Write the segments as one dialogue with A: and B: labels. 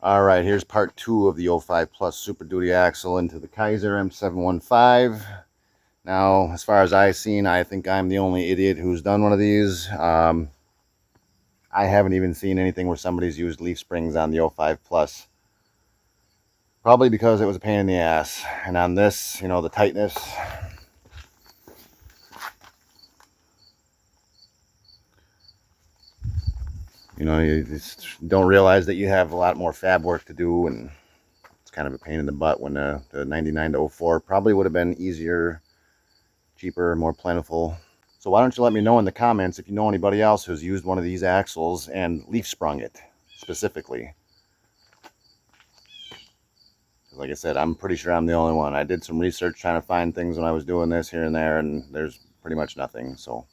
A: All right, here's part 2 of the 05 Plus Super Duty axle into the Kaiser M715. Now, as far as I've seen, I think I'm the only idiot who's done one of these. I haven't even seen anything where somebody's used leaf springs on the 05 Plus. Probably because it was a pain in the ass. And on this, you know, the tightness. You know, you just don't realize that you have a lot more fab work to do, and it's kind of a pain in the butt when the 99 to 04 probably would have been easier, cheaper, more plentiful. So why don't you let me know in the comments if you know anybody else who's used one of these axles and leaf sprung it specifically. Like I said, I'm pretty sure I'm the only one. I did some research trying to find things when I was doing this here and there, and there's pretty much nothing. So,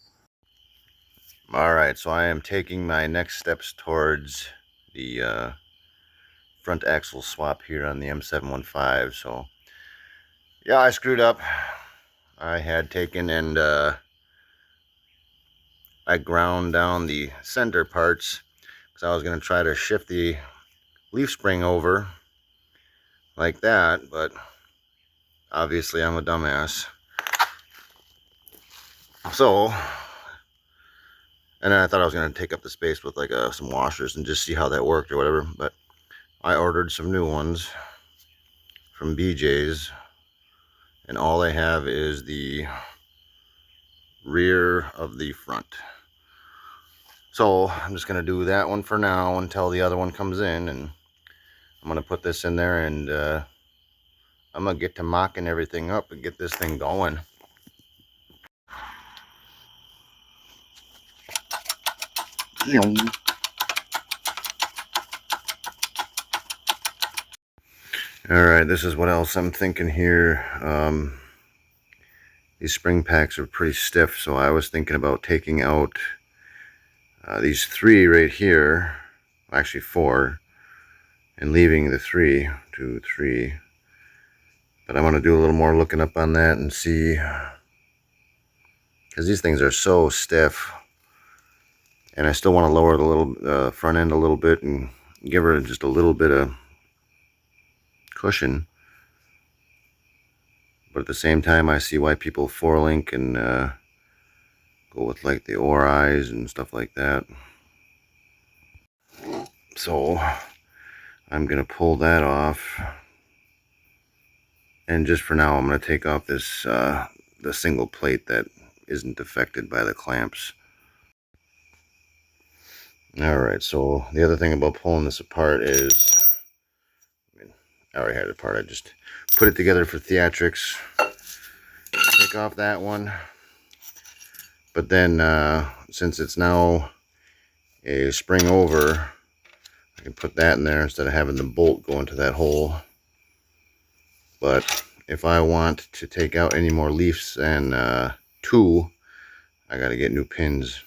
A: all right, so I am taking my next steps towards the front axle swap here on the M715. So, yeah, I screwed up. I had taken and I ground down the center parts because I was going to try to shift the leaf spring over like that, but obviously I'm a dumbass. So, and then I thought I was going to take up the space with like some washers and just see how that worked or whatever, but I ordered some new ones from BJ's, and all they have is the rear of the front. So I'm just going to do that one for now until the other one comes in, and I'm going to put this in there, and I'm going to get to mocking everything up and get this thing going. Alright, this is what else I'm thinking here. These spring packs are pretty stiff, so I was thinking about taking out these 3 right here, actually 4, and leaving the 3, 2, 3. But I'm going to do a little more looking up on that and see, because these things are so stiff, and I still want to lower the little front end a little bit and give her just a little bit of cushion. But at the same time, I see why people 4-link and go with like the ORIs and stuff like that. So I'm going to pull that off. And just for now, I'm going to take off this the single plate that isn't affected by the clamps. Alright, so the other thing about pulling this apart is, I already had it apart, I just put it together for theatrics. Take off that one. But then, since it's now a spring over, I can put that in there instead of having the bolt go into that hole. But if I want to take out any more leaves than 2, I got to get new pins.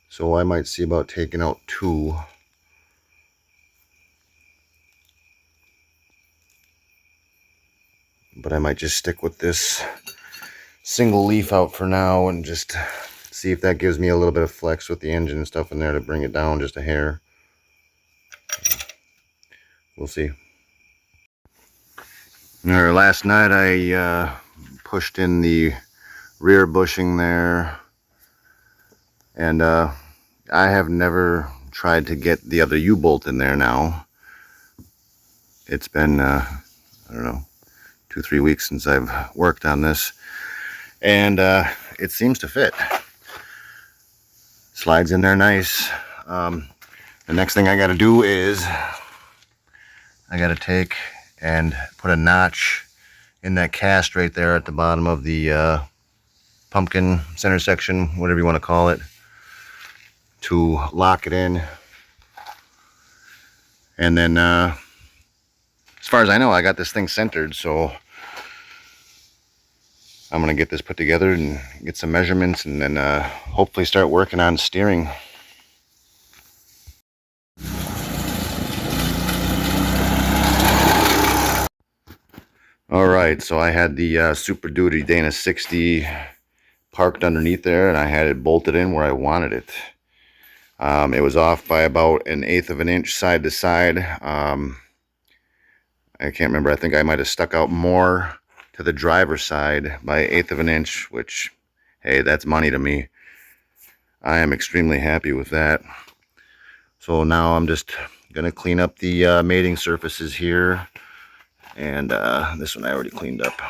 A: So I might see about taking out 2. But I might just stick with this single leaf out for now and just see if that gives me a little bit of flex with the engine and stuff in there to bring it down just a hair. We'll see. Alright, last night I pushed in the rear bushing there, and I have never tried to get the other U-bolt in there now. It's been, I don't know, 2-3 weeks since I've worked on this, and it seems to fit. Slides in there nice. The next thing I got to do is I got to take and put a notch in that cast right there at the bottom of the pumpkin center section, whatever you want to call it, to lock it in. And then as far as I know, I got this thing centered, so I'm gonna get this put together and get some measurements, and then hopefully start working on steering. Alright, so I had the Super Duty Dana 60 parked underneath there, and I had it bolted in where I wanted it. It was off by about 1/8 of an inch side to side. I can't remember. I think I might have stuck out more to the driver's side by 1/8 of an inch, which, hey, that's money to me. I am extremely happy with that. So now I'm just gonna clean up the mating surfaces here, and this one I already cleaned up.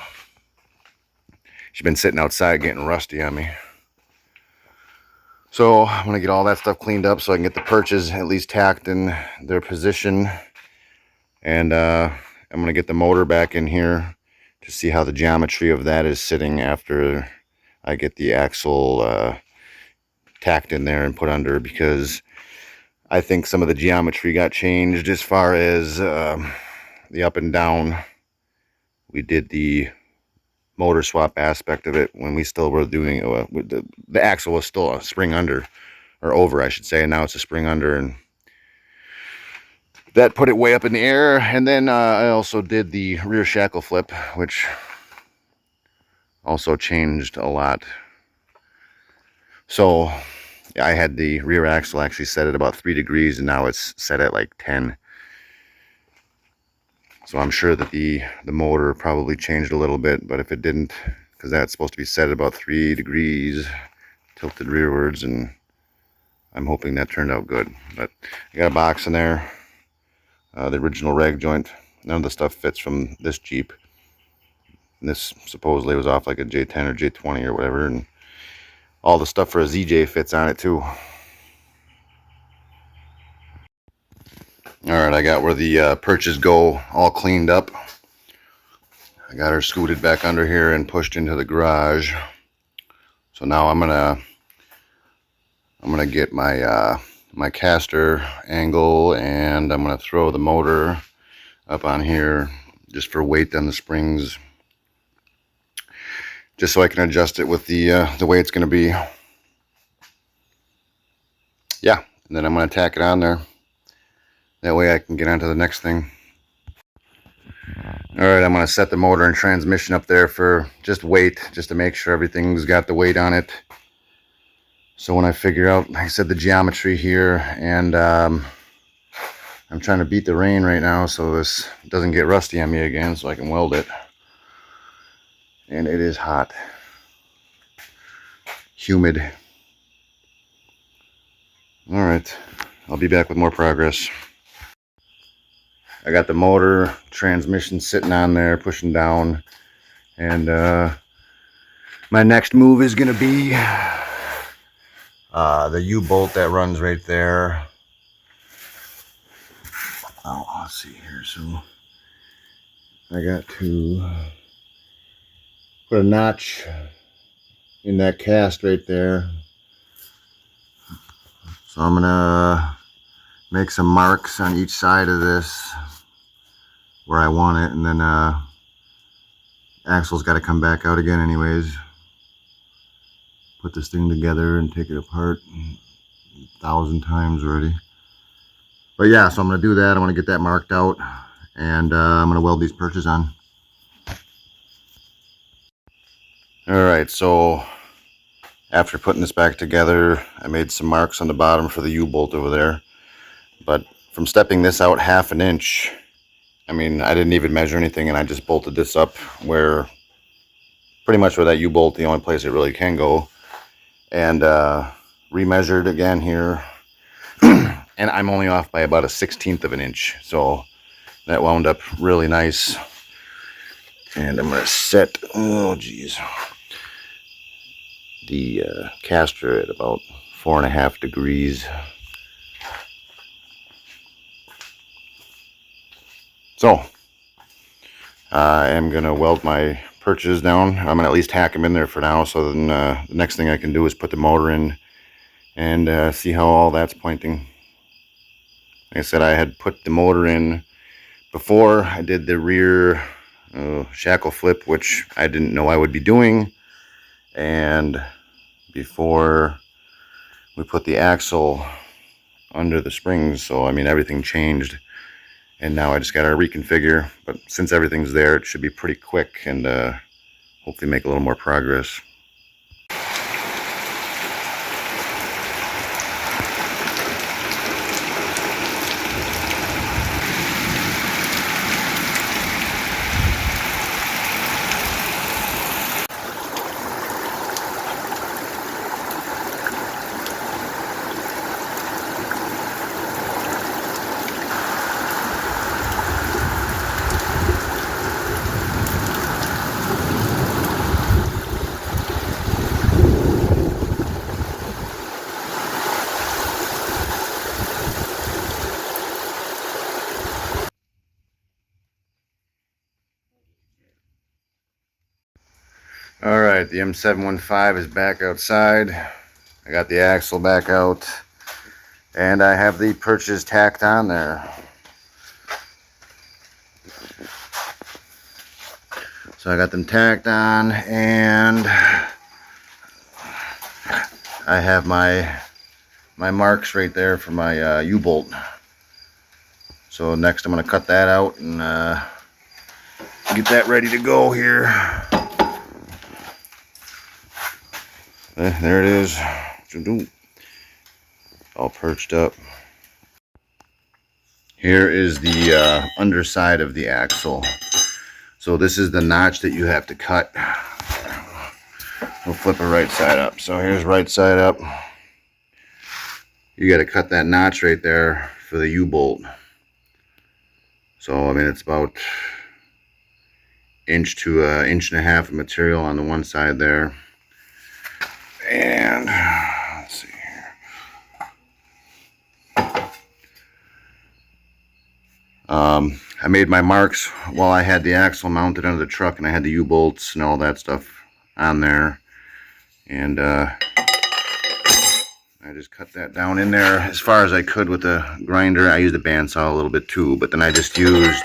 A: She's been sitting outside getting rusty on me. So I'm gonna get all that stuff cleaned up so I can get the perches at least tacked in their position, and I'm gonna get the motor back in here to see how the geometry of that is sitting after I get the axle tacked in there and put under, because I think some of the geometry got changed as far as the up and down. We did the motor swap aspect of it when we still were doing the axle was still a spring under, or over I should say, and now it's a spring under, and that put it way up in the air. And then I also did the rear shackle flip, which also changed a lot. So yeah, I had the rear axle actually set at about 3 degrees, and now it's set at like 10. So I'm sure that the motor probably changed a little bit, but if it didn't, because that's supposed to be set at about 3 degrees tilted rearwards, and I'm hoping that turned out good. But I got a box in there, the original rag joint. None of the stuff fits from this Jeep. And this supposedly was off like a J10 or J20 or whatever, and all the stuff for a ZJ fits on it too. Alright, I got where the perches go all cleaned up. I got her scooted back under here and pushed into the garage. So now I'm gonna get my my caster angle, and I'm gonna throw the motor up on here just for weight on the springs, just so I can adjust it with the way it's gonna be. Yeah, and then I'm gonna tack it on there. That way I can get on to the next thing. Alright, I'm going to set the motor and transmission up there for just weight, just to make sure everything's got the weight on it. So when I figure out, like I said, the geometry here, and I'm trying to beat the rain right now so this doesn't get rusty on me again, so I can weld it. And it is hot. Humid. Alright, I'll be back with more progress. I got the motor, transmission sitting on there, pushing down, and my next move is going to be the U-bolt that runs right there. Oh, let's see here. So I got to put a notch in that cast right there. So I'm going to make some marks on each side of this where I want it, and then axle's got to come back out again anyways. Put this thing together and take it apart 1,000 times already. But yeah, so I'm going to do that. I'm going to get that marked out, and I'm going to weld these perches on. Alright, so after putting this back together, I made some marks on the bottom for the U-bolt over there. But from stepping this out 1/2 inch, I mean, I didn't even measure anything, and I just bolted this up where, pretty much where that U-bolt, the only place it really can go, and remeasured again here, and I'm only off by about 1/16 of an inch, so that wound up really nice. And I'm going to set, oh geez, the caster at about 4.5 degrees. So I am going to weld my perches down. I'm going to at least hack them in there for now, so then the next thing I can do is put the motor in and see how all that's pointing. Like I said, I had put the motor in before I did the rear shackle flip, which I didn't know I would be doing, and before we put the axle under the springs. So I mean, everything changed, and now I just got to reconfigure. But since everything's there, it should be pretty quick, and hopefully make a little more progress. Alright, the M715 is back outside. I got the axle back out, and I have the perches tacked on there. So I got them tacked on, and I have my marks right there for my U-bolt. So next I'm going to cut that out and get that ready to go here. There it is, all perched up. Here is the underside of the axle. So this is the notch that you have to cut. We'll flip it right side up. So here's right side up. You got to cut that notch right there for the U-bolt. So I mean, it's about inch to inch and a half of material on the one side there. And let's see here. I made my marks while I had the axle mounted under the truck, and I had the U-bolts and all that stuff on there. And I just cut that down in there as far as I could with the grinder. I used a bandsaw a little bit too, but then I just used,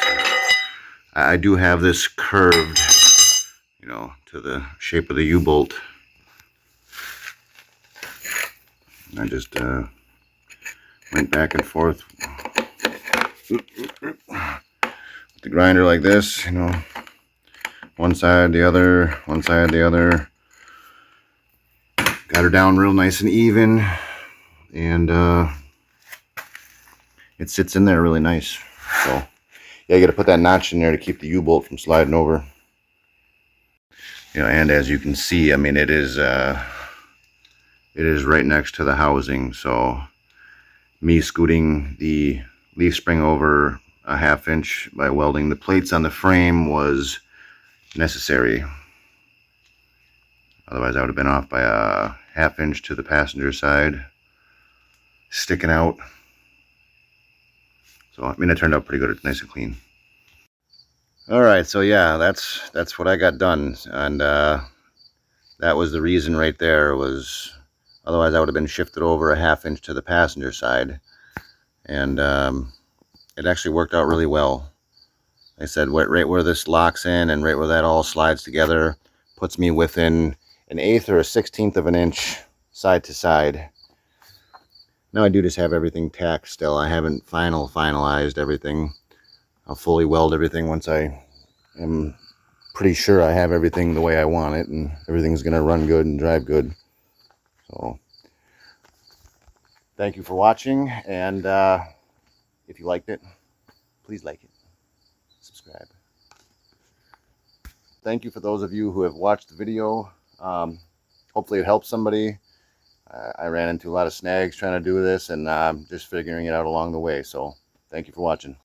A: I do have this curved, you know, to the shape of the U-bolt. I just went back and forth with the grinder like this, you know, one side, the other, one side, the other. Got her down real nice and even, and it sits in there really nice. So yeah, you got to put that notch in there to keep the U-bolt from sliding over. You know, and as you can see, I mean, it is right next to the housing. So me scooting the leaf spring over a 1/2 inch by welding the plates on the frame was necessary. Otherwise I would have been off by a 1/2 inch to the passenger side, sticking out. So I mean, it turned out pretty good. It's nice and clean. Alright, so yeah, that's what I got done, and that was the reason right there. Was otherwise I would have been shifted over a 1/2 inch to the passenger side. And it actually worked out really well. I said right where this locks in and right where that all slides together puts me within an 1/8 or a 1/16 of an inch side to side. Now I do just have everything tacked still. I haven't finalized everything. I'll fully weld everything once I am pretty sure I have everything the way I want it and everything's going to run good and drive good. So thank you for watching, and if you liked it, please like it, subscribe. Thank you for those of you who have watched the video. Hopefully it helps somebody. I ran into a lot of snags trying to do this, and just figuring it out along the way. So thank you for watching.